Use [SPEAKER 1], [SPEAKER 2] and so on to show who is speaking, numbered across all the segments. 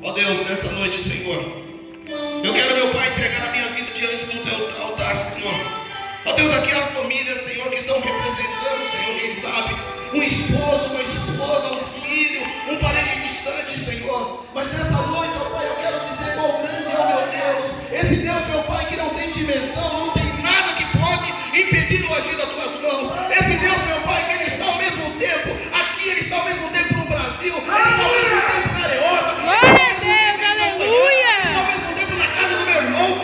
[SPEAKER 1] Ó Deus, nessa noite, Senhor, eu quero, meu Pai, entregar a minha vida diante do teu altar, Senhor. Ó Deus, aqui as famílias, Senhor, que estão representando, Senhor, quem sabe, um esposo, uma esposa, um filho, um parente distante, Senhor. Mas nessa noite, ó Pai, eu quero dizer qual grande é o meu Deus. Esse Deus, meu Pai, que não tem dimensão, não tem nada que pode impedir o agir das tuas mãos. Esse Deus, meu Pai, que Ele está ao mesmo tempo aqui, Ele está ao mesmo tempo no Brasil, Ele está ao mesmo tempo na Areosa,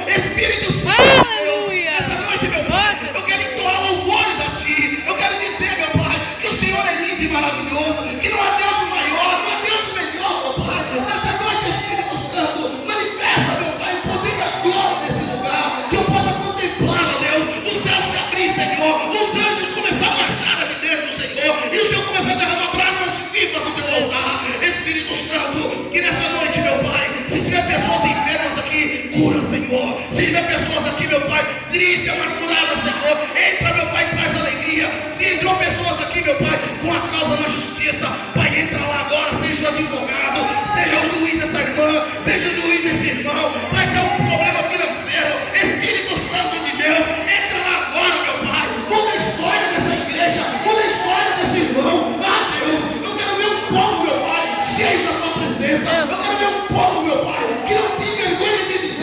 [SPEAKER 1] Espírito Santo, aleluia. Essa noite, meu Pai, eu quero entoar louvores a Ti. Eu quero dizer, meu Pai, que o Senhor é lindo e maravilhoso, que não há Deus maior, não há Deus melhor, meu Pai. Nessa noite, Espírito Santo, manifesta, meu Pai, o poder e a glória nesse lugar, que eu possa contemplar, ó Deus, o céu se abrir, Senhor, os anjos começarem a marchar aqui dentro, Senhor, e o Senhor começar a derramar brasas vivas do Teu altar. Espírito Santo, que nessa noite, meu Pai, se tiver pessoas enfermas aqui, cura, Senhor. Se tiver pessoas aqui, meu Pai, tristes, amarguradas, Senhor, entra, meu Pai, traz alegria. Se entrou pessoas aqui, meu Pai, com a causa na justiça, Pai, entra lá agora, seja o advogado, seja o juiz dessa irmã, seja o juiz desse irmão, Pai, se é um problema financeiro, Espírito Santo de Deus, entra lá agora, meu Pai, muda a história dessa igreja, muda a história desse irmão. Ah, Deus, eu quero ver um povo, meu Pai, cheio da Tua presença. Eu quero ver um povo, meu Pai, que não tem vergonha de dizer: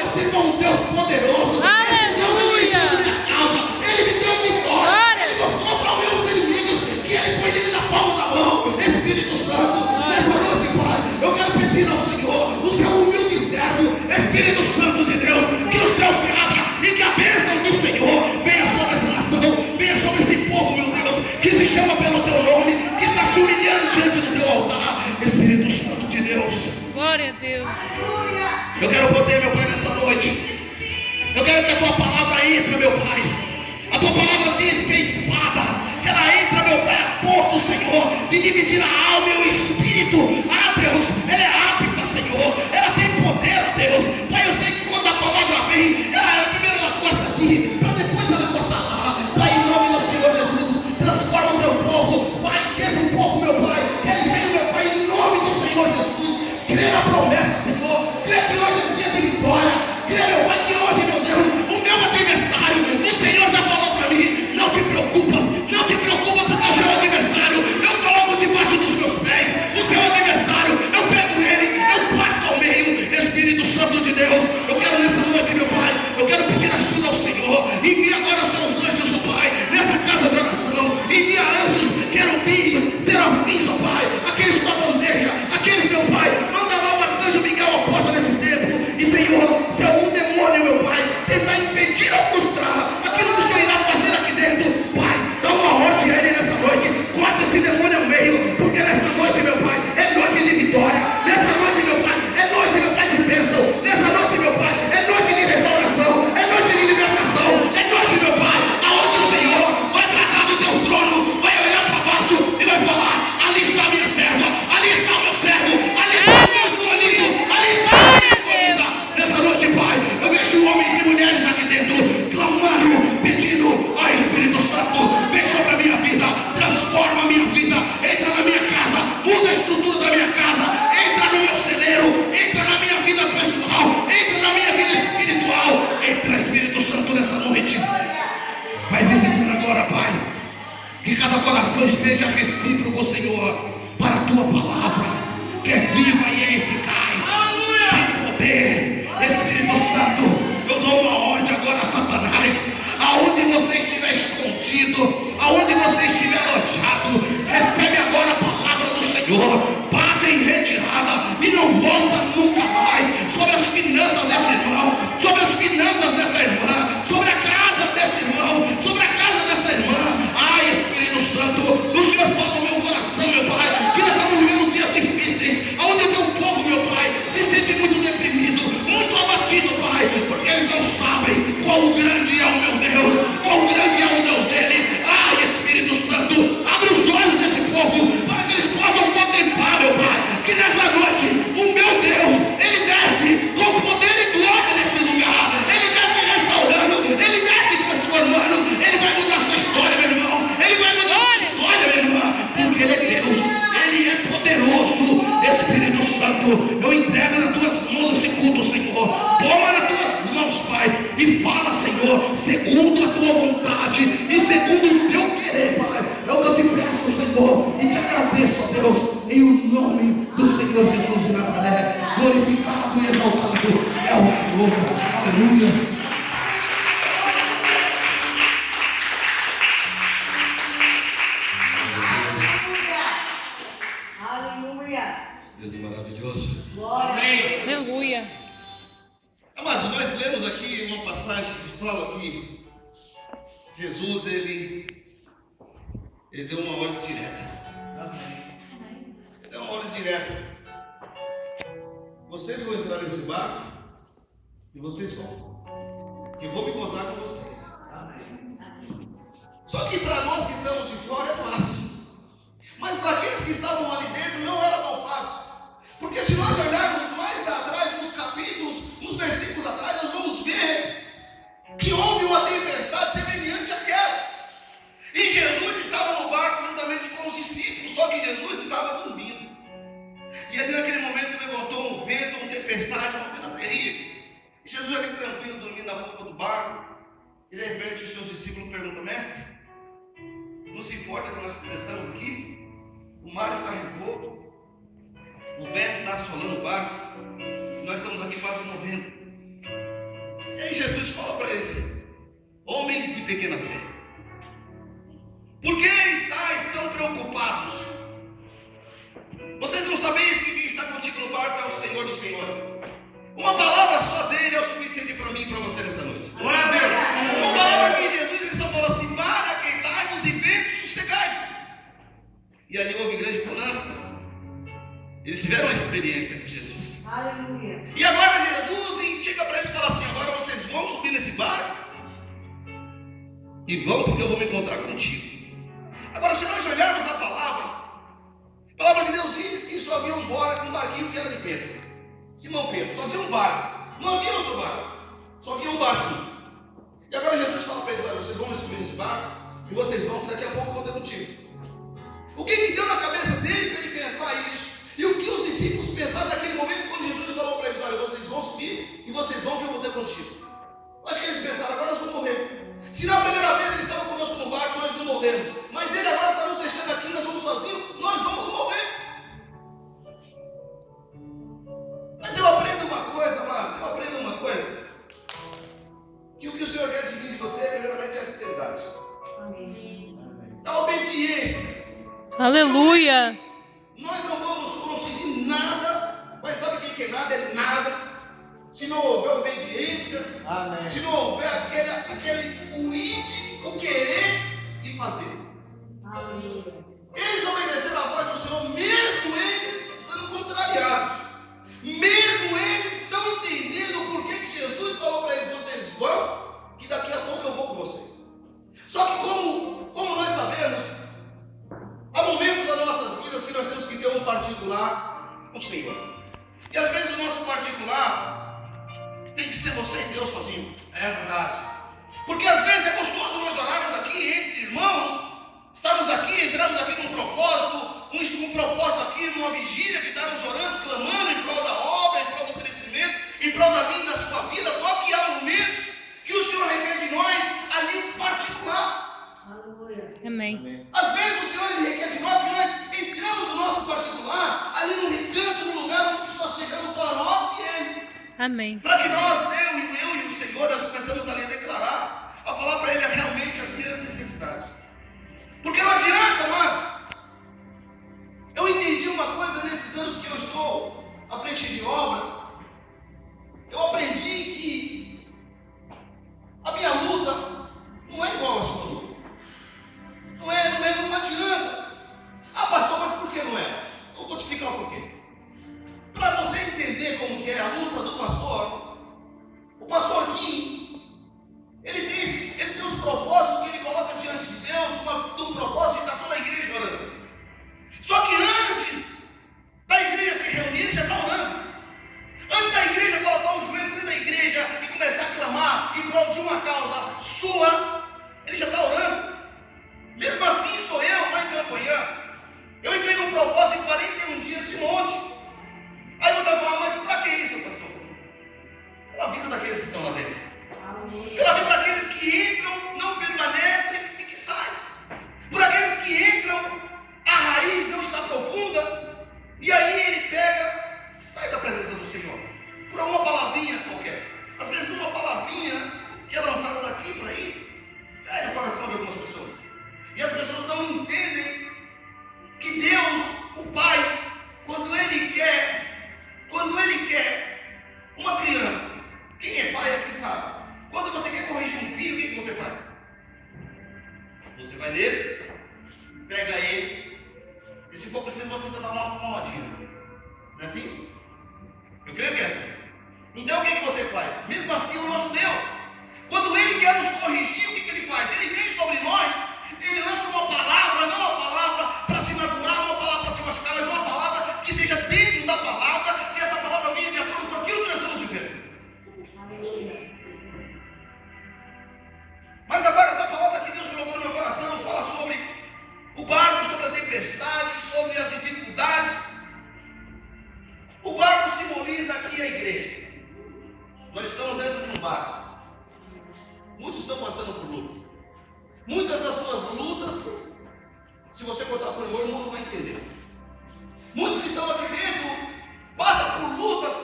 [SPEAKER 1] esse é um Deus poderoso, esse Deus ele me deu a minha causa, Ele me deu vitória, Ele mostrou para os meus inimigos que Ele põe ele na palma da mão. Espírito Santo, nessa noite, Pai, eu quero pedir ao Senhor, o seu humilde servo, Espírito Santo de Deus, que o céu se abra e que a bênção do Senhor venha sobre essa nação, venha sobre esse povo, meu Deus, que se chama pelo Teu nome, que está se humilhando diante do Teu altar. Espírito Santo de Deus,
[SPEAKER 2] glória a Deus.
[SPEAKER 1] Eu quero poder, meu Pai, nessa noite. Eu quero que a Tua palavra entre, meu Pai. A Tua palavra diz que a espada, ela entra, meu Pai, a ponto, Senhor, de dividir a alma e o espírito. Ah, Deus, ela é apta, Senhor. Ela tem poder, Deus. Pai, eu sei que quando a palavra vem, primeiro ela corta aqui, para depois ela corta lá. Pai, em nome do Senhor Jesus, transforma o Teu povo. Pai, que esse povo, meu Pai, que eles venham, meu Pai, em nome do Senhor Jesus, crê na promessa, Senhor. Crê que hoje é dia de vitória. Crê, meu Pai, que hoje, meu Deus, o meu adversário, o Senhor já falou para mim: não te preocupas, não te preocupa, porque o seu adversário eu coloco debaixo dos meus pés. O seu adversário, eu pego ele, eu parto ao meio. Espírito Santo de Deus, eu quero nessa noite, meu Pai, eu quero pedir ajuda ao Senhor. Envia agora seus anjos, ó Pai, nessa casa de oração. Envia anjos, querubins, serafins, ó Pai, aqueles com a bandeja, aqueles, meu Pai, manda lá o arcanjo Miguel à porta desse templo. E Senhor, se algum demônio, meu Pai, tentar impedir ou frustrar aquilo que o Senhor irá fazer aqui dentro, Pai, dá uma ordem a ele nessa noite. Corta esse demônio ao meio, porque nessa noite, meu Pai, é noite de vitória. Nessa noite, meu Pai, é noite, meu Pai, de bênção. Nessa noite, meu Pai, é noite de restauração, é noite de libertação, é noite, meu Pai, aonde o Senhor vai tratar do Teu trono, vai olhar para baixo e vai falar: ali está a minha serva, ali está o meu servo, ali está o meu escolhido, ali está a minha escolhida. Nessa noite, Pai, eu vejo homens e mulheres aqui dentro clamando, pedindo: ó Espírito Santo, vem sobre a minha vida, transforma a minha vida, entra na minha casa, muda a estrutura da minha casa, entra no meu celeiro, entra na minha vida pessoal, entra na minha vida espiritual. Entra, Espírito Santo, nessa noite. Vai visitando agora, Pai, que cada coração esteja recíproco, Senhor, para a Tua palavra, que é viva e é eficaz, tem poder. Espírito Santo, eu dou uma ordem agora a Satanás: aonde você estiver escondido, aonde você estiver alojado, recebe agora a palavra do Senhor, bate em retirada e não volta nunca mais sobre as finanças desse irmão, sobre as finanças dessa irmã, sobre a casa desse irmão, sobre a casa dessa irmã. Ai, Espírito Santo, o Senhor fala ao meu coração, meu Pai, que nós estamos vivendo dias difíceis, aonde o Teu povo, meu Pai, se sente muito deprimido, muito abatido, Pai, porque eles não sabem qual grande é o meu Deus, qual grande é o Deus dele. Ai, Espírito Santo, abre os olhos desse povo para que eles possam contemplar, meu Pai, que nessa noite o meu Deus, Ele desce com poder e glória nesse Santo, eu entrego nas tuas mãos esse culto, Senhor. Toma nas tuas mãos, Pai, e fala, Senhor, segundo a tua vontade e segundo o teu querer, Pai. É o que eu te peço, Senhor, e te agradeço, ó Deus, em o nome do Senhor Jesus de Nazaré. Glorificado e exaltado é o Senhor. Aleluia. Deus é maravilhoso.
[SPEAKER 2] Glória. Aleluia.
[SPEAKER 1] Amados, nós lemos aqui uma passagem que fala que Jesus, ele deu uma ordem direta. Ele deu uma ordem direta. Vocês vão entrar nesse barco e vocês vão. Eu vou me contar com vocês. Só que para nós que estamos de fora é fácil. Mas para aqueles que estavam ali dentro não era tão fácil. Porque se nós olharmos mais atrás, nos capítulos, nos versículos atrás, nós vamos ver que houve uma tempestade semelhante àquela. E Jesus estava no barco juntamente com os discípulos, só que Jesus estava dormindo. E ali naquele momento levantou um vento, uma tempestade, uma coisa terrível. E Jesus ali tranquilo, dormindo na boca do barco. E de repente os seus discípulos perguntam: mestre, não se importa que nós começamos aqui? O mar está revolto, o vento está assolando o barco, nós estamos aqui quase morrendo. E aí Jesus fala para eles: homens de pequena fé, por que estáis tão preocupados? Vocês não sabeis que quem está contigo no barco é o Senhor dos Senhores. Uma palavra só dele é o suficiente para mim e para você nessa noite.
[SPEAKER 2] Glória a Deus.
[SPEAKER 1] Uma palavra que Jesus, ele só falou assim: para, aqueitai-vos e ventos, sossegai. E ali houve grande bonança. Eles tiveram uma experiência com Jesus.
[SPEAKER 3] Aleluia.
[SPEAKER 1] E agora Jesus chega para eles e fala assim: agora vocês vão subir nesse barco e vão, porque eu vou me encontrar contigo. Agora, se nós olharmos a palavra de Deus diz que só havia um barquinho que era de Pedro, Simão Pedro. Só havia um barco, não havia outro barco, só havia um barquinho. E agora Jesus fala para eles: olha, vocês vão subir nesse barco e vocês vão, que daqui a pouco eu vou ter contigo. O que deu na cabeça dele para ele pensar isso? E o que os discípulos pensaram naquele momento quando Jesus falou para eles: olha, vocês vão subir e vocês vão, que eu vou ter contigo. Acho que eles pensaram: agora nós vamos morrer. Se na primeira vez eles estavam conosco no barco, nós não morremos. Mas ele agora está nos deixando aqui, nós vamos sozinhos, nós vamos morrer. Mas eu aprendo uma coisa, amados, que o que o Senhor quer de mim de você, primeiramente, é a fidelidade.
[SPEAKER 3] Amém.
[SPEAKER 1] A obediência.
[SPEAKER 2] Aleluia.
[SPEAKER 1] Nós não vamos conseguir nada, mas sabe o que é nada? É nada. Se não houver obediência, amém. Se não houver o querer e fazer.
[SPEAKER 3] Amém.
[SPEAKER 1] Eles obedeceram a voz do Senhor, mesmo eles estando contrariados, mesmo eles não entendendo por que Jesus falou para eles: vocês vão, que daqui a pouco eu vou com vocês. Só que como nós sabemos, há momentos das nossas vidas que nós temos que ter um particular com o Senhor. E às vezes o nosso particular tem que ser você e Deus sozinho.
[SPEAKER 2] É verdade.
[SPEAKER 1] Porque às vezes é gostoso nós orarmos aqui entre irmãos, estamos aqui, entramos aqui num propósito, um propósito aqui, numa vigília, que estamos orando, clamando em prol da obra, em prol do crescimento, em prol da minha e da sua vida. Só que há momentos que o Senhor requer de nós ali particular.
[SPEAKER 3] Aleluia.
[SPEAKER 2] Amém.
[SPEAKER 1] Às vezes o Senhor ele requer de nós que nós entramos no nosso particular, ali no recanto, no lugar onde só chegamos só nós e Ele.
[SPEAKER 2] Amém.
[SPEAKER 1] Para que nós, eu e o Senhor, nós começamos ali a declarar, a falar para Ele realmente as minhas necessidades. Porque não adianta, mas eu entendi uma coisa nesses anos que eu estou à frente de obra. Eu aprendi que a minha luta não é igual à sua luta. Não adianta. Ah, pastor, mas por que não é? Eu vou te explicar o porquê. Para você entender como que é a luta do pastor, o pastor Kim, ele tem os propósitos que ele coloca diante de Deus, do propósito de estar toda a igreja orando. Só que antes da igreja se reunir, ele já está orando. Antes da igreja colocar o joelho dentro da igreja e começar a clamar em prol de uma causa sua, ele já está orando. Mesmo assim, sou eu lá em Campanhã. Eu entrei num propósito em 41 dias de monte. Aí Não é assim? Eu creio que é assim. Então o que você faz? Mesmo assim, o nosso Deus, quando Ele quer nos corrigir, o que Ele faz? Ele vem sobre nós, Ele lança uma palavra, não uma palavra para te magoar, uma palavra para te machucar, mas uma palavra que seja dentro da palavra, que essa palavra venha de acordo com aquilo que nós estamos vivendo. Mas agora essa palavra que Deus colocou no meu coração fala sobre o barco, sobre a tempestade, sobre as dificuldades. O barco simboliza aqui a igreja. Nós estamos dentro de um barco. Muitos estão passando por lutas. Muitas das suas lutas, se você contar por amor, o mundo vai entender. Muitos que estão aqui dentro passam por lutas.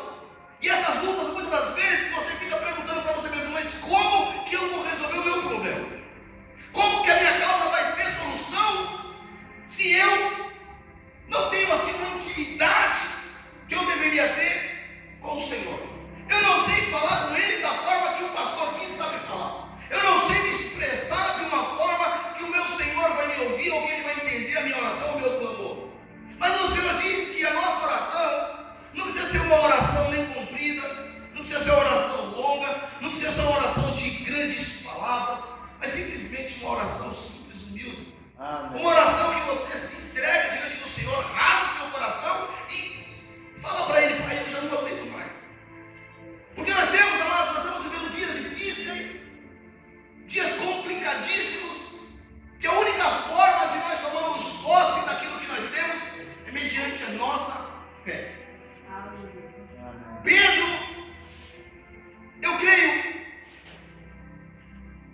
[SPEAKER 1] E essas lutas, muitas das vezes, você fica perguntando para você mesmo: mas como que eu vou resolver o meu problema? Como que a minha causa vai ter solução se eu não tenho assim uma intimidade que eu deveria ter com o Senhor? Eu não sei falar com Ele da forma que o pastor Kim sabe falar. Eu não sei me expressar de uma forma que o meu Senhor vai me ouvir ou que Ele vai entender a minha oração, o meu clamor. Mas o Senhor diz que a nossa oração não precisa ser uma oração nem comprida, não precisa ser uma oração longa, não precisa ser uma oração de grandes palavras, mas simplesmente uma oração simples, humilde. Amém. Uma oração que você se entrega diante do Senhor, rasga o teu coração e fala para Ele: Pai, eu já não aguento mais. Porque nós temos, amados, nós estamos vivendo dias difíceis, dias complicadíssimos, que a única forma de nós tomarmos posse daquilo que nós temos é mediante a nossa fé. Pedro, eu creio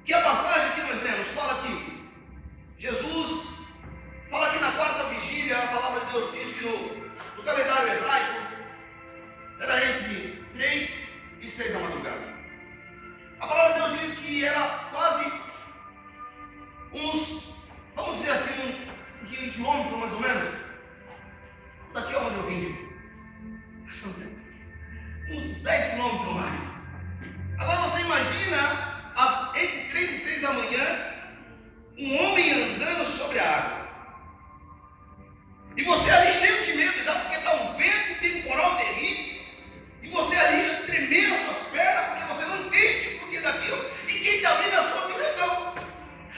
[SPEAKER 1] que a passagem que nós lemos fala que Jesus fala que na quarta vigília, a palavra de Deus diz que no calendário hebraico era entre 3 e 6 da madrugada. A palavra de Deus diz que era quase uns, vamos dizer assim, um quilômetro mais ou menos, daqui onde eu vim, uns 10 quilômetros mais. Agora você imagina, entre 3 e 6 da manhã, um homem andando sobre a água. E você ali cheio de medo já, porque está um vento temporal terrível. E você ali tremendo as suas pernas, porque você não entende por que daquilo. E quem está vindo na sua direção.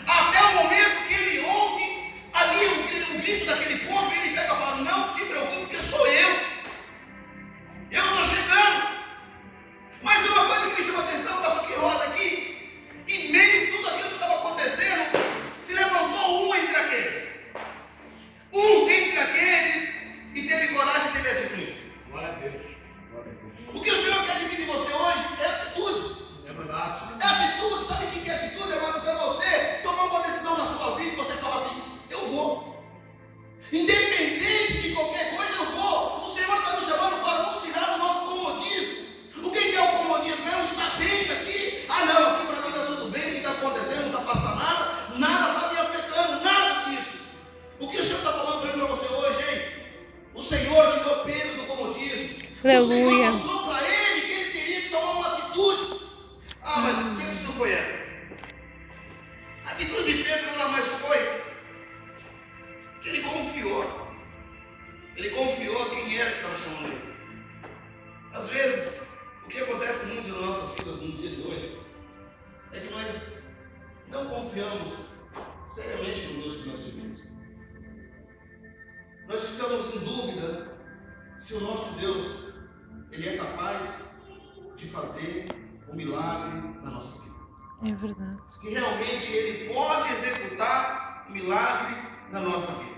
[SPEAKER 1] Até o momento que ele ouve ali o grito daquele povo, e ele pega e fala: não te preocupe, porque sou eu. Eu estou chegando. Mas uma coisa que me chama a atenção, pastor Quiroz, aqui, em meio a tudo aquilo que estava acontecendo, se levantou um entre aqueles. E teve coragem e teve atitude.
[SPEAKER 2] Glória a Deus.
[SPEAKER 1] O que o Senhor quer de mim de você hoje é atitude.
[SPEAKER 2] É verdade.
[SPEAKER 1] É atitude. Sabe o que é atitude, irmãos? É você tomar uma decisão na sua vida e você falar assim: eu vou. Independente de qualquer coisa, eu vou. O Senhor está me chamando para não tirar do nosso comodismo. O que é o comodismo? É eu estar bem aqui. Ah, não, aqui para mim está tudo bem, o que está acontecendo, não está passando nada, nada está me afetando, nada disso. O que o Senhor está falando para você hoje, hein? O Senhor tirou peso do comodismo.
[SPEAKER 2] Aleluia.
[SPEAKER 1] O Senhor mostrou para ele que ele teria que tomar uma atitude. Ah, mas que atitude foi essa? A atitude de Pedro nada mais foi que ele confiou. Ele confiou a quem era que estava chamando ele. Às vezes, o que acontece muito nas nossas vidas no dia de hoje é que nós não confiamos seriamente no Deus que nós servimos. Nós ficamos em dúvida se o nosso Deus Ele é capaz de fazer um milagre na nossa vida.
[SPEAKER 2] É verdade.
[SPEAKER 1] Se realmente Ele pode executar um milagre na nossa vida.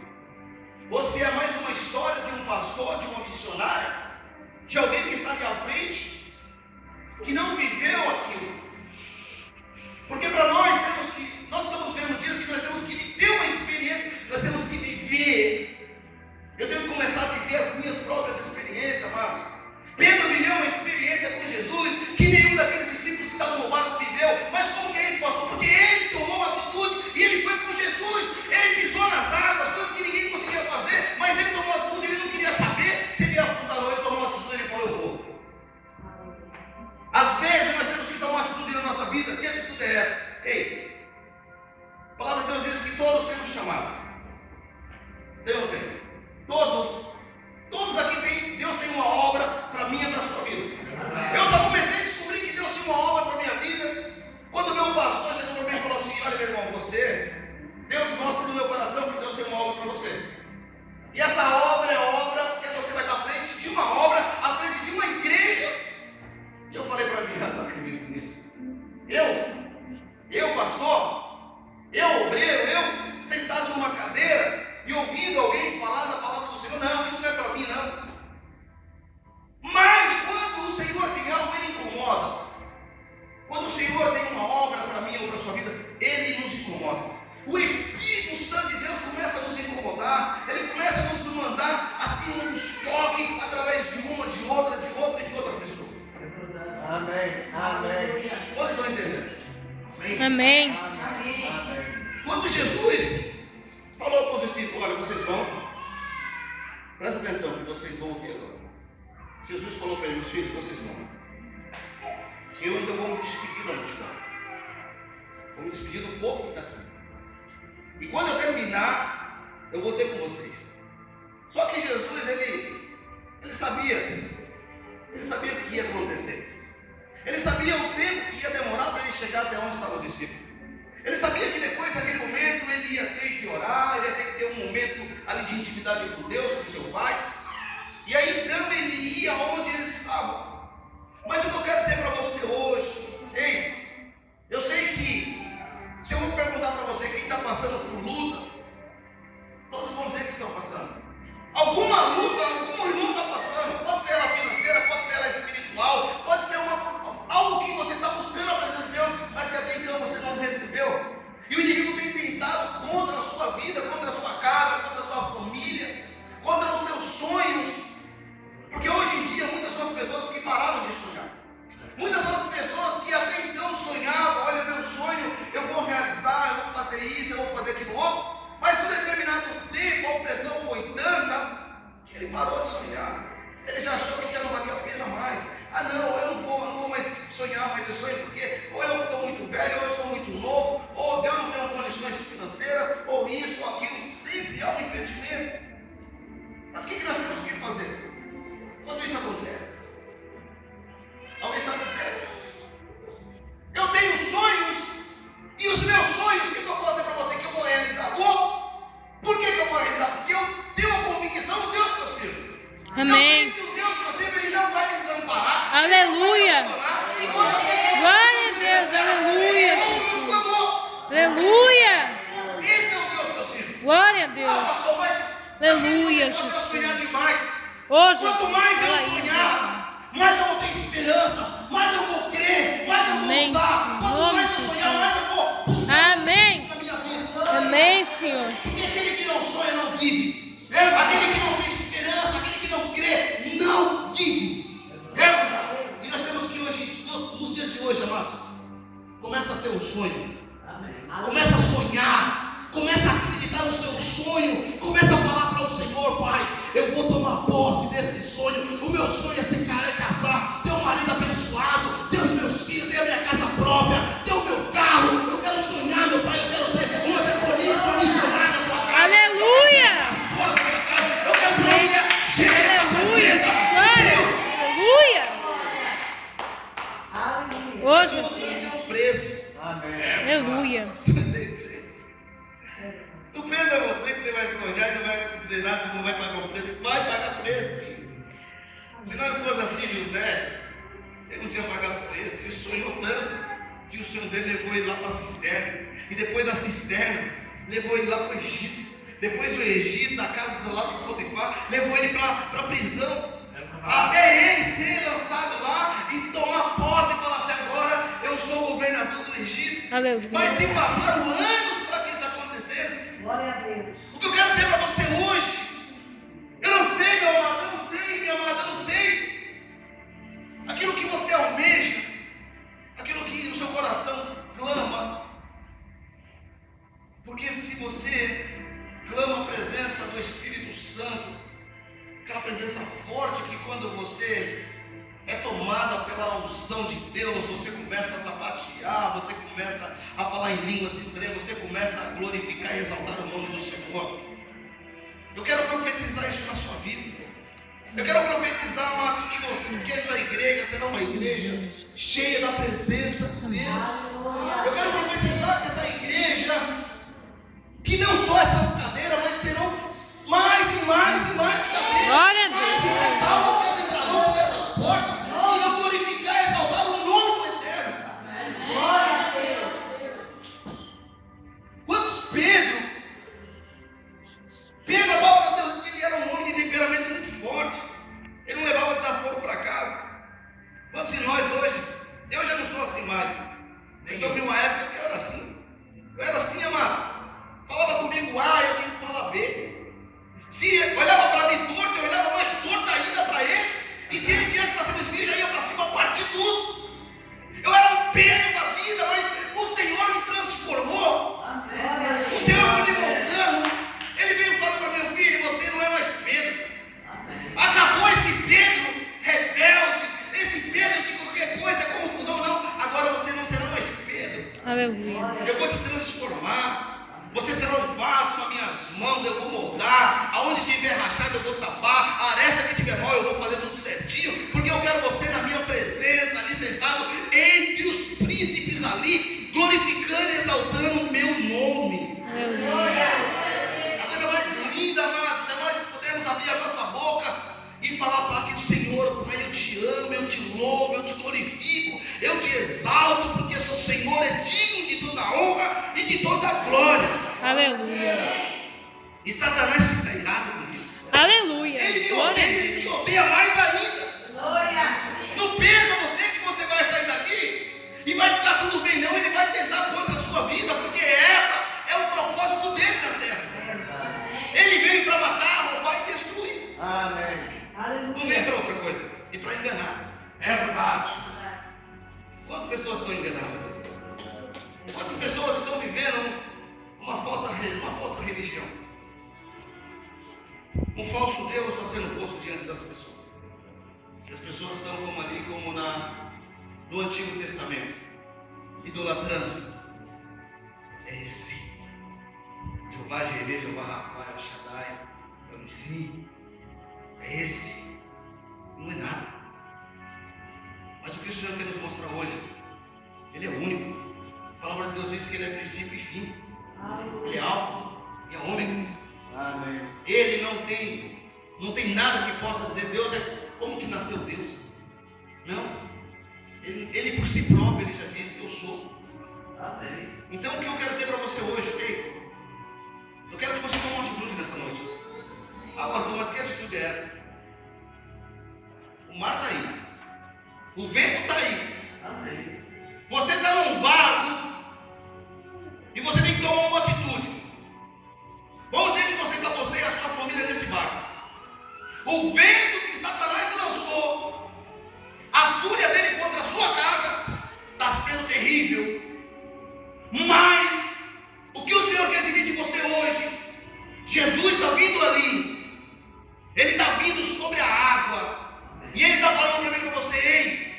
[SPEAKER 1] Ou se é mais uma história de um pastor, de uma missionária, de alguém que está ali à frente, que não viveu aquilo. Porque para nós estamos vendo dias que nós temos que ter uma experiência, nós temos que viver. Eu tenho que começar a viver as minhas próprias experiências, amados. Pedro viveu uma experiência com Jesus que nenhum daqueles discípulos que estavam no barco viveu. Mas como que é isso, pastor? Porque ele tomou uma atitude e ele foi com Jesus. Ele pisou nas águas, coisas que ninguém conseguia fazer, mas ele tomou uma atitude. Ele não queria saber se ele ia afundar ou não. Ele tomou uma atitude e ele falou: eu vou. Às vezes nós temos que tomar uma atitude na nossa vida. Que atitude é essa? Ei, a palavra de Deus diz que todos temos chamado. Tem ou não tem? Todos aqui Deus tem uma Eu pastor, eu obreiro, eu sentado numa cadeira e ouvindo alguém falar da palavra do Senhor, não, isso não é para mim não. Mas quando o Senhor tem algo, Ele incomoda. Quando o Senhor tem uma obra para mim ou para a sua vida, Ele nos incomoda. O Espírito Santo de Deus começa a nos incomodar, Ele começa a nos mandar assim um toque através de uma, de outra pessoa.
[SPEAKER 2] Amém. Amém.
[SPEAKER 1] Vocês estão entendendo?
[SPEAKER 2] Amém.
[SPEAKER 1] Quando Jesus falou para os discípulos, olha, vocês vão, presta atenção que vocês vão aqui agora. Jesus falou para eles, filhos, vocês vão. Eu ainda vou me despedir da multidão. Vou me despedir do povo que está aqui. E quando eu terminar, eu vou ter com vocês. Só que Jesus, ele sabia o que ia acontecer. Ele sabia o tempo que ia demorar para ele chegar até onde estavam os discípulos. Ele sabia que depois daquele momento ele ia ter que orar, ele ia ter que ter um momento ali de intimidade com Deus, com seu Pai. E aí então ele ia onde eles estavam. Mas o que eu quero dizer para você hoje, ei, eu sei que se eu vou perguntar para você quem está passando por luta, todos vão dizer que estão passando. Alguma luta, algum irmão está passando, pode ser ela financeira, pode ser ela espiritual, pode ser algo que você está buscando a presença de Deus, mas que até então você não recebeu. E o inimigo tem tentado contra a sua vida, contra a sua casa, contra a sua família, contra os seus sonhos. Porque hoje em dia muitas são as pessoas que pararam de sonhar. Muitas são as pessoas que até então sonhavam, olha meu sonho, eu vou realizar, eu vou fazer isso, eu vou fazer aquilo outro. Mas em determinado tempo a opressão foi tanta que ele parou de sonhar. Ele já achou que já não valia a pena mais. Ah não, eu não vou mais sonhar mais esse sonho, porque ou eu estou muito velho, ou eu sou muito novo, ou eu não tenho condições financeiras, ou isso, ou aquilo, sempre há um impedimento. Mas o que nós temos que fazer quando isso acontece? Alguém sabe dizer? Eu tenho sonhos, e os meus sonhos, o que eu posso dizer para você que eu vou realizar? Por que eu vou realizar? Porque eu tenho uma convicção no Deus que eu sirvo.
[SPEAKER 2] Amém.
[SPEAKER 1] Eu sei que o Deus que eu sirvo, Ele não vai me desamparar.
[SPEAKER 2] Aleluia. Glória a Deus, aleluia. Aleluia.
[SPEAKER 1] Esse é o Deus que eu sirvo.
[SPEAKER 2] Glória a Deus.
[SPEAKER 1] Pastor, mas
[SPEAKER 2] Aleluia,
[SPEAKER 1] eu
[SPEAKER 2] Jesus.
[SPEAKER 1] sonhar demais.
[SPEAKER 2] Ô, Jesus.
[SPEAKER 1] Quanto mais eu
[SPEAKER 2] fala aí,
[SPEAKER 1] sonhar, mais eu vou ter esperança, mais eu vou crer, mais eu vou
[SPEAKER 2] Amém.
[SPEAKER 1] lutar. Quanto mais eu sonhar, mais eu vou buscar
[SPEAKER 2] Amém.
[SPEAKER 1] na minha vida.
[SPEAKER 2] Amém, Senhor.
[SPEAKER 1] Porque aquele que não sonha não vive. Aquele que não tem esperança, aquele que não crê, não vive. E nós temos que hoje, nos dias de hoje, amados, começa a ter um sonho. Começa a sonhar. Começa a acreditar no seu sonho. Começa a falar para o Senhor, Pai, eu vou tomar posse desse sonho. O meu sonho é ser casar, ter um marido abençoado, ter os meus filhos, ter a minha casa própria, ter o meu carro. Eu quero sonhar, meu Pai, eu quero ser uma decorista missionária da tua casa.
[SPEAKER 2] Aleluia.
[SPEAKER 1] Eu quero ser uma mulher cheia da presença de Deus.
[SPEAKER 2] Aleluia. Ô,
[SPEAKER 1] O
[SPEAKER 2] Jesus.
[SPEAKER 1] sonho tem um preço.
[SPEAKER 2] Aleluia.
[SPEAKER 1] O sonho tem preço. Não pensa você que você vai sonhar e não vai dizer nada, não vai pagar o preço. Vai pagar preço, sim. Se não fosse assim, José, ele não tinha pagado o preço. Ele sonhou tanto que o sonho dele levou ele lá para a cisterna. E depois da cisterna, levou ele lá para o Egito. Depois o Egito, da casa do lado de Potifar, levou ele para a prisão. Até ele ser lançado lá e tomar posse e falar assim: agora eu sou o governador do Egito.
[SPEAKER 2] Aleluia.
[SPEAKER 1] Mas se passaram anos para que isso acontecesse.
[SPEAKER 3] Glória a Deus.
[SPEAKER 1] O que eu quero dizer para você hoje, eu não sei, meu amado, eu não sei, minha amada, eu não sei. Aquilo que você almeja, aquilo que o seu coração clama. Porque se você clama a presença do Espírito Santo, aquela presença forte que quando você é tomada pela unção de Deus, você começa a sapatear, você começa a falar em línguas estranhas, você começa a glorificar e exaltar o nome do Senhor. Eu quero profetizar isso na sua vida. Eu quero profetizar, amados, que essa igreja será uma igreja cheia da presença de Deus. Eu quero profetizar que essa igreja, que não só essas cadeiras, mas serão mais e mais e mais cadeiras.
[SPEAKER 2] Glória a
[SPEAKER 1] Mais e
[SPEAKER 2] Deus.
[SPEAKER 1] mais almas que entrarão por essas portas e vão glorificar e exaltar o nome do Eterno. eu te louvo, eu te glorifico, eu te exalto, porque o Senhor é digno de toda honra e de toda glória.
[SPEAKER 2] Aleluia.
[SPEAKER 1] E Satanás fica irado com isso.
[SPEAKER 2] Aleluia.
[SPEAKER 1] Ele me
[SPEAKER 2] Glória a
[SPEAKER 1] odeia,
[SPEAKER 2] Deus.
[SPEAKER 1] ele me odeia mais ainda.
[SPEAKER 3] Glória.
[SPEAKER 1] Não pensa você que você vai sair daqui e vai ficar tudo bem, não. Ele vai tentar contra a sua vida, porque essa é o propósito dele na terra. Ele veio para matar, roubar e destruir.
[SPEAKER 4] Amém.
[SPEAKER 1] Não veio para outra coisa, e para enganar.
[SPEAKER 4] É verdade.
[SPEAKER 1] Quantas pessoas estão enganadas? Quantas pessoas estão vivendo uma falsa religião? Um falso Deus está sendo posto diante das pessoas. E as pessoas estão como ali, como no Antigo Testamento, idolatrando. É esse Jeová Jireh, Jeová Rafa, El Shaddai, El Nissi. É esse. Não é nada. Mas o que o Senhor quer nos mostrar hoje? Ele é único. A palavra de Deus diz que Ele é princípio e fim. Ele é alfa e é ômega.
[SPEAKER 4] Amém.
[SPEAKER 1] Ele não tem nada que possa dizer Deus é como que nasceu Deus. Não. Ele por si próprio, Ele já disse, eu sou.
[SPEAKER 4] Amém.
[SPEAKER 1] Então o que eu quero dizer para você hoje, ei, eu quero que você tome uma atitude nessa noite. Ah, pastor, mas que atitude é essa? O mar está aí. O vento está aí.
[SPEAKER 4] Amém.
[SPEAKER 1] Você está num barco e você tem que tomar uma atitude. Vamos dizer que você e a sua família nesse barco. O vento que Satanás lançou, a fúria dele contra a sua casa, está sendo terrível. Mas o que o Senhor quer dizer de você hoje? Jesus está vindo ali. Ele está vindo sobre a água. E Ele está falando para mim e para você: ei,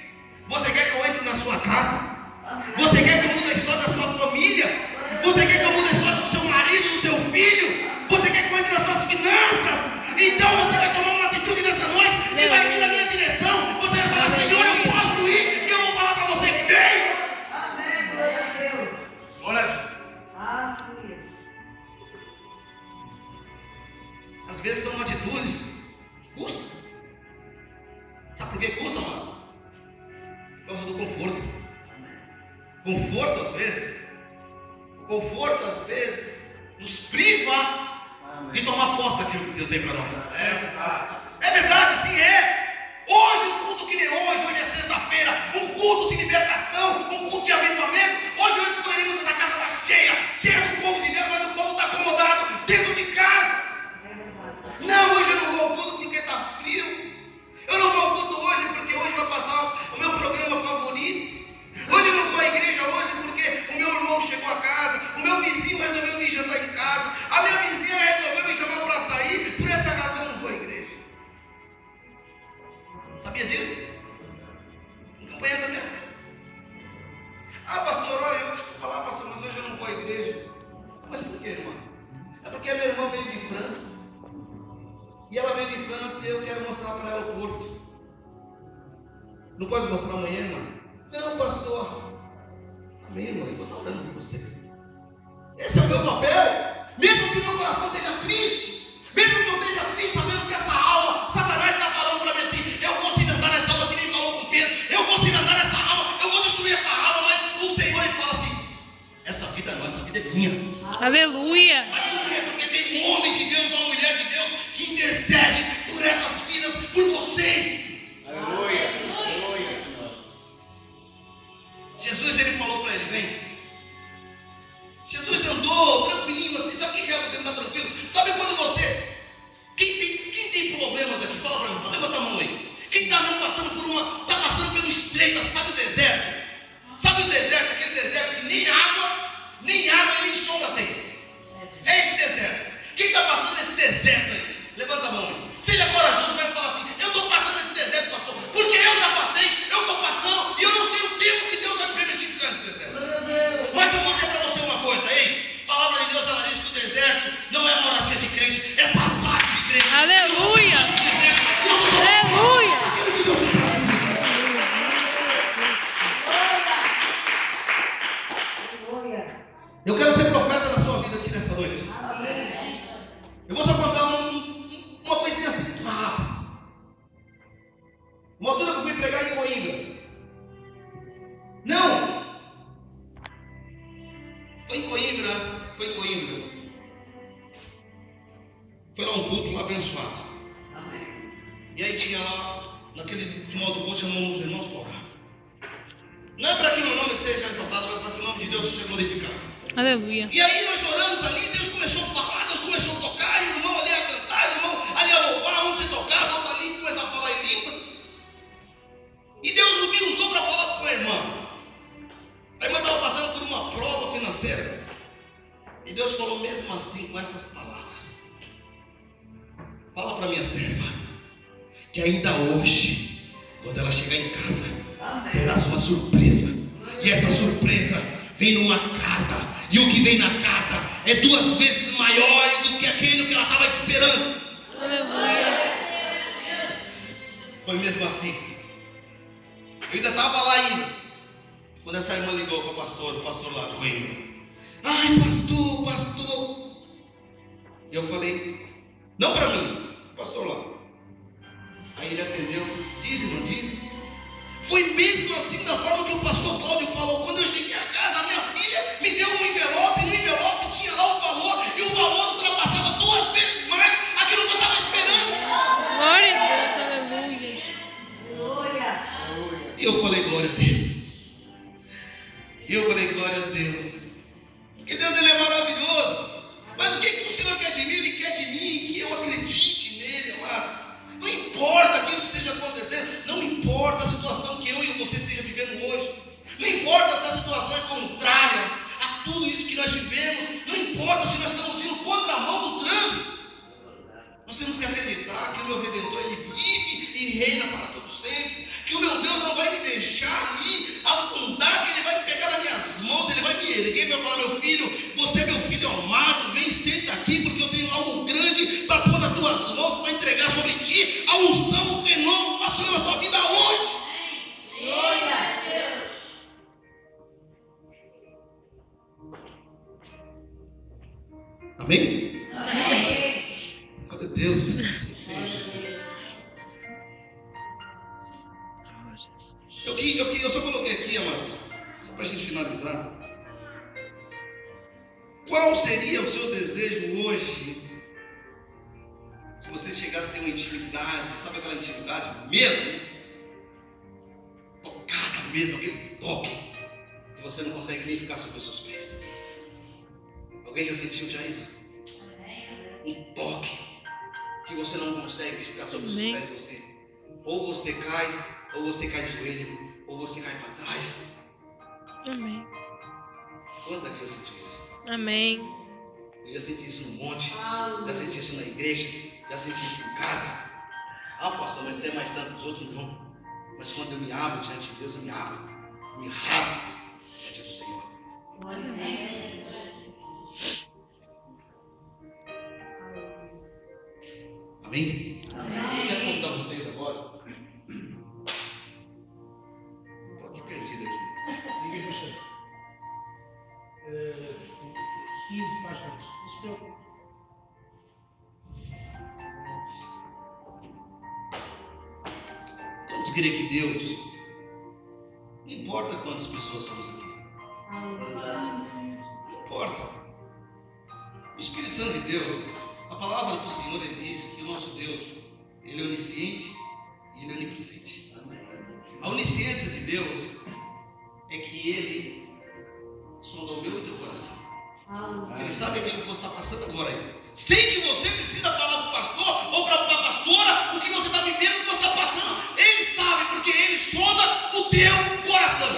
[SPEAKER 1] você quer que eu entre na sua casa? Você quer que eu mude a história da sua família? Você quer que eu mude a história do seu marido, do seu filho? Você quer que eu entre nas suas finanças? Então você vai tomar uma atitude nessa noite e vai vir na minha direção. Você vai falar: Senhor, eu posso ir. E eu vou falar para você: vem.
[SPEAKER 3] Amém. Glória a Deus.
[SPEAKER 4] Glória a Deus.
[SPEAKER 3] Aleluia.
[SPEAKER 1] Às vezes são atitudes que custam. Sabe por que custam, amados? Por causa do conforto. Conforto às vezes nos priva de tomar posse daquilo que Deus tem para nós.
[SPEAKER 4] É verdade.
[SPEAKER 1] É verdade, sim, é. Hoje, um culto que nem hoje é sexta-feira, um culto de libertação, um culto de avivamento. Hoje nós poderíamos, essa casa está cheia do povo de Deus, mas o povo está acomodado dentro de casa. Não, hoje eu não vou ao culto porque está frio. Eu não vou ao culto hoje porque hoje vai passar o meu programa favorito. Hoje eu não vou à igreja hoje porque o meu irmão chegou a casa, o meu vizinho resolveu me jantar em casa, a minha vizinha resolveu me chamar para sair, por essa razão eu não vou à igreja. Sabia disso? Um companheiro da minha cena. Ah, pastor, olha, eu desculpa lá, pastor, mas hoje eu não vou à igreja. Mas por que, irmã? É porque a minha irmã veio de França. E ela veio de França e eu quero mostrar para ela o Porto. Não pode mostrar amanhã, irmã? Não, pastor. Amém, irmã, eu vou estar orando por você. Esse é o meu papel. Mesmo que o meu coração esteja triste, mesmo que eu esteja triste, sabendo que essa alma, Satanás está falando para mim assim: eu vou cimentar nessa alma, que nem falou com Pedro, eu vou cimentar nessa alma, eu vou destruir essa alma, mas o Senhor ele fala assim: essa vida não, essa vida é minha.
[SPEAKER 2] Aleluia.
[SPEAKER 1] Mas por quê? Porque tem um homem de Deus, uma mulher de Deus que intercede por essas vidas, por vocês.
[SPEAKER 4] Aleluia. Aleluia, Senhor.
[SPEAKER 1] Jesus ele falou para ele: vem. Jesus andou tranquilinho assim. Sabe o que é você andar tranquilo? Sabe quando naquele final do culto, chamamos os irmãos para orar. Não é para que o meu nome seja exaltado, mas para que o nome de Deus seja glorificado.
[SPEAKER 2] Aleluia.
[SPEAKER 1] E aí nós oramos ali, Deus começou a falar, Deus começou a tocar, e o irmão ali a cantar, e o irmão ali a louvar, um se tocar, o outro ali começar a falar em línguas. E Deus me usou para falar com a irmã. A irmã estava passando por uma prova financeira. E Deus falou mesmo assim, com essas palavras: fala para minha serva, que ainda hoje, quando ela chegar em casa, terás uma surpresa. E essa surpresa vem numa carta. E o que vem na carta é 2 vezes maior do que aquilo que ela estava esperando.
[SPEAKER 2] Aleluia.
[SPEAKER 1] Foi mesmo assim. Eu ainda estava lá ainda, quando essa irmã ligou para o pastor lá de Coimbra. Ai, pastor. E eu falei, não para mim, pastor lá. Aí ele atendeu, diz, irmã, diz. Foi mesmo assim da forma que o pastor Cláudio falou. Quando eu cheguei a casa, a minha filha me deu um envelope. No envelope tinha lá o valor. E o valor ultrapassava 2 vezes mais aquilo que eu estava esperando.
[SPEAKER 2] Glória a Deus. Aleluia.
[SPEAKER 3] Glória.
[SPEAKER 1] E eu falei, glória a Deus. Porque Deus, Ele é maravilhoso. Mas o que o Senhor quer de mim? Ele quer de mim que eu acredite nele, amados. Não importa aquilo que esteja acontecendo. Não importa a situação que eu e você esteja vivendo hoje. Não importa se a situação é contrária a tudo isso que nós vivemos. Não importa se nós estamos indo contra a mão do trânsito. Nós temos que acreditar que o meu Redentor, Ele vive e reina para todo sempre. Que o meu Deus não vai me deixar ali afundar, que Ele vai me pegar nas minhas mãos, Ele vai me erguer e vai falar, meu filho, você é meu filho amado, vem, senta aqui, porque eu tenho algo grande para pôr nas tuas mãos, para entregar sobre ti a unção, o renovo, o Senhor na tua vida hoje.
[SPEAKER 3] Glória a Deus.
[SPEAKER 1] Amém?
[SPEAKER 3] Amém.
[SPEAKER 1] Glória a Deus. Eu só coloquei aqui, amados, só para a gente finalizar. Qual seria o seu desejo hoje, se você chegasse a ter uma intimidade, sabe aquela intimidade mesmo? Tocada mesmo, aquele toque, que você não consegue nem ficar sobre os seus pés. Alguém já sentiu já isso? Um toque, que você não consegue ficar sobre os seus pés, ou você cai de joelho, ou você cai para trás.
[SPEAKER 2] Amém.
[SPEAKER 1] Quantos aqui já sentiram isso?
[SPEAKER 2] Amém.
[SPEAKER 1] Eu já senti isso no monte, já senti isso na igreja, já senti isso em casa. Ah, pastor, mas você é mais santo que os outros? Não. Mas quando eu me abro diante de Deus, eu me abro, me rasgo diante do Senhor. Amém? Eu quero convidar vocês agora. Estou aqui perdido aqui.
[SPEAKER 5] Diga, pastor. 15 páginas. Não se preocupe.
[SPEAKER 1] Quantos creem que Deus, não importa quantas pessoas somos aqui, não importa. O Espírito Santo de Deus, a palavra do Senhor, Ele diz que o nosso Deus, Ele é onisciente e Ele é onipresente. A onisciência de Deus é que Ele sonda o meu e o teu coração. Ele sabe aquilo que você está passando agora aí. Sem que você precisa falar para o pastor ou para a pastora o que você está vivendo, o que você está passando. Ele sabe, porque Ele sonda o teu coração.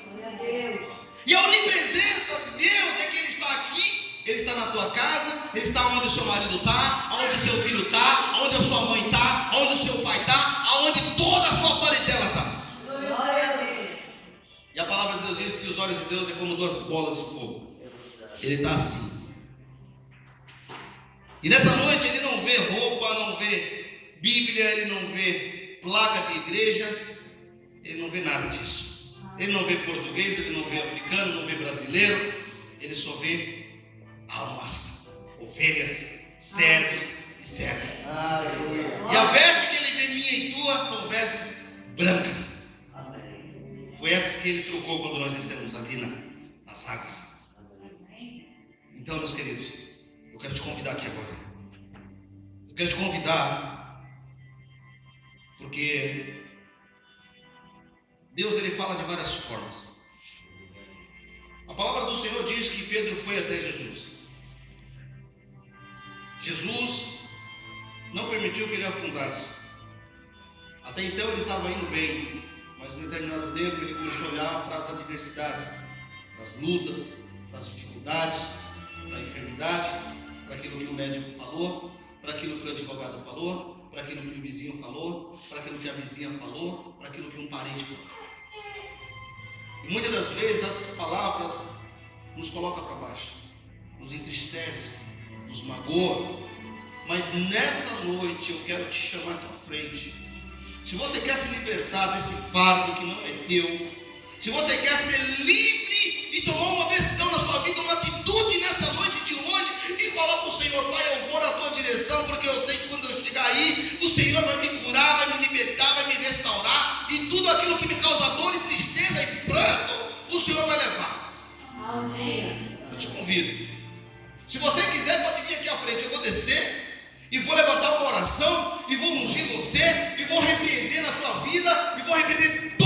[SPEAKER 3] Glória a Deus.
[SPEAKER 1] E a onipresença de Deus é que Ele está aqui, Ele está na tua casa, Ele está onde o seu marido está, onde o seu filho está, onde a sua mãe está, onde o seu pai está, aonde toda a sua parentela está.
[SPEAKER 3] Glória a Deus.
[SPEAKER 1] E a palavra de Deus diz que os olhos de Deus é como 2 bolas de fogo. Ele está assim. E nessa noite Ele não vê roupa, não vê Bíblia, Ele não vê placa de igreja, Ele não vê nada disso. Ele não vê português, Ele não vê africano, não vê brasileiro, Ele só vê almas, ovelhas, servos e servas. E a veste que Ele vê minha e tua são vestes brancas. Foi essas que Ele trocou quando nós descemos ali nas águas. Então, meus queridos, eu quero te convidar aqui agora. Eu quero te convidar, porque Deus ele fala de várias formas. A palavra do Senhor diz que Pedro foi até Jesus. Jesus não permitiu que ele afundasse. Até então ele estava indo bem, mas em determinado tempo ele começou a olhar para as adversidades, para as lutas, para as dificuldades, para a enfermidade, para aquilo que o médico falou, para aquilo que o advogado falou, para aquilo que o vizinho falou, para aquilo que a vizinha falou, para aquilo que um parente falou. E muitas das vezes as palavras nos colocam para baixo, nos entristecem, nos magoam. Mas nessa noite eu quero te chamar aqui à frente. Se você quer se libertar desse fardo que não é teu, se você quer ser livre e tomar uma decisão na sua vida, uma atitude nessa noite de hoje e falar para o Senhor: Pai, eu vou na tua direção, porque eu sei que quando eu chegar aí, o Senhor vai me curar, vai me libertar, vai me restaurar, e tudo aquilo que me causa dor e tristeza e pranto, o Senhor vai levar.
[SPEAKER 3] Amém.
[SPEAKER 1] Eu te convido. Se você quiser, pode vir aqui à frente. Eu vou descer e vou levantar uma oração e vou ungir você e vou repreender na sua vida e vou repreender